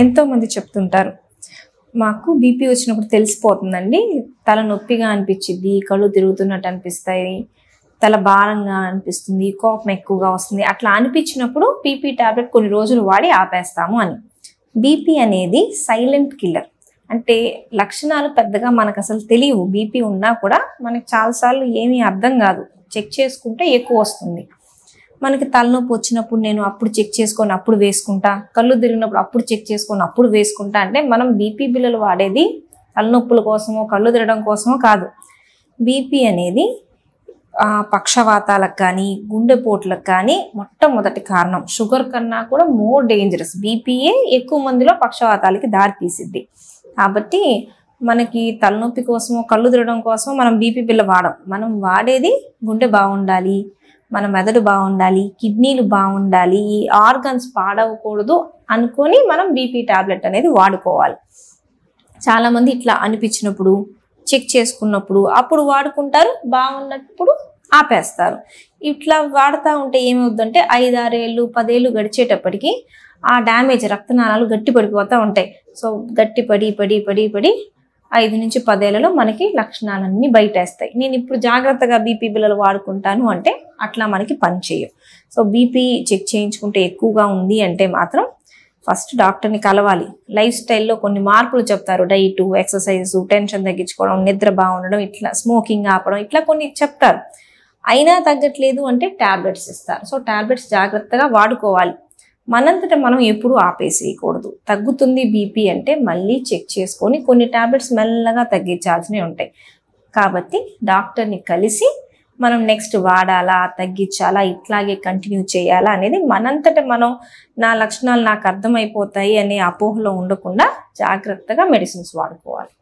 ఎంతోమంది చెప్తుంటారు, మాకు బీపీ వచ్చినప్పుడు తెలిసిపోతుందండి, తల నొప్పిగా అనిపించిద్ది, కళ్ళు తిరుగుతున్నట్టు అనిపిస్తాయి, తల భారంగా అనిపిస్తుంది, కోపం ఎక్కువగా వస్తుంది, అట్లా అనిపించినప్పుడు బీపీ టాబ్లెట్ కొన్ని రోజులు వాడి ఆపేస్తాము అని. బీపీ అనేది సైలెంట్ కిల్లర్. అంటే లక్షణాలు పెద్దగా మనకు అసలు తెలియవు. బీపీ ఉన్నా కూడా మనకి చాలాసార్లు ఏమీ అర్థం కాదు, చెక్ చేసుకుంటే ఎక్కువ వస్తుంది. మనకి తలనొప్పి వచ్చినప్పుడు నేను అప్పుడు చెక్ చేసుకొని అప్పుడు వేసుకుంటా, కళ్ళు తిరిగినప్పుడు అప్పుడు చెక్ చేసుకొని అప్పుడు వేసుకుంటా. అంటే మనం బీపీ బిళ్ళలు వాడేది తలనొప్పుల కోసమో కళ్ళు తిరగడం కోసమో కాదు. బీపీ అనేది పక్షవాతాలకు కానీ గుండెపోట్లకు కానీ మొట్టమొదటి కారణం. షుగర్ కన్నా కూడా మోర్ డేంజరస్. బీపీయే ఎక్కువ మందిలో పక్షవాతాలకి దారి తీసిద్ది. కాబట్టి మనకి తలనొప్పి కోసమో కళ్ళు తిరగడం కోసమో మనం బీపీ బిళ్ళ వాడం. మనం వాడేది గుండె బాగుండాలి, మన మెదడు బాగుండాలి, కిడ్నీలు బాగుండాలి, ఈ ఆర్గన్స్ పాడవకూడదు అనుకొని మనం బీపీ టాబ్లెట్ అనేది వాడుకోవాలి. చాలామంది ఇట్లా అనిపించినప్పుడు చెక్ చేసుకున్నప్పుడు అప్పుడు వాడుకుంటారు, బాగున్నప్పుడు ఆపేస్తారు. ఇట్లా వాడుతూ ఉంటే ఏమవుతుందంటే 5-6 ఏళ్ళు 10 ఏళ్ళు గడిచేటప్పటికి ఆ డ్యామేజ్ రక్తనాళాలు గట్టి పడిపోతూ ఉంటాయి. సో గట్టి పడి పడి పడి పడి 5 నుంచి 10 ఏళ్లలో మనకి లక్షణాలన్నీ బయటేస్తాయి. నేను ఇప్పుడు జాగ్రత్తగా బీపీ బిళ్ళలు వాడుకుంటాను అంటే అట్లా మనకి పని చేయవు. సో బీపీ చెక్ చేయించుకుంటే ఎక్కువగా ఉంది అంటే మాత్రం ఫస్ట్ డాక్టర్ని కలవాలి. లైఫ్ స్టైల్లో కొన్ని మార్పులు చెప్తారు, డైటు, ఎక్సర్సైజు, టెన్షన్ తగ్గించుకోవడం, నిద్ర బాగుండడం, ఇట్లా స్మోకింగ్ ఆపడం, ఇట్లా కొన్ని చెప్తారు. అయినా తగ్గట్లేదు అంటే ట్యాబ్లెట్స్ ఇస్తారు. సో ట్యాబ్లెట్స్ జాగ్రత్తగా వాడుకోవాలి. మనంతట మనం ఎప్పుడూ ఆపేసేయకూడదు. తగ్గుతుంది బీపీ అంటే మళ్ళీ చెక్ చేసుకొని కొన్ని ట్యాబ్లెట్స్ మెల్లగా తగ్గించాల్సినవి ఉంటాయి. కాబట్టి డాక్టర్ని కలిసి మనం నెక్స్ట్ వాడాలా, తగ్గించాలా, ఇట్లాగే కంటిన్యూ చేయాలా అనేది మనంతట మనం నా లక్షణాలు నాకు అర్థమైపోతాయి అనే అపోహలో ఉండకుండా జాగ్రత్తగా మెడిసిన్స్ వాడుకోవాలి.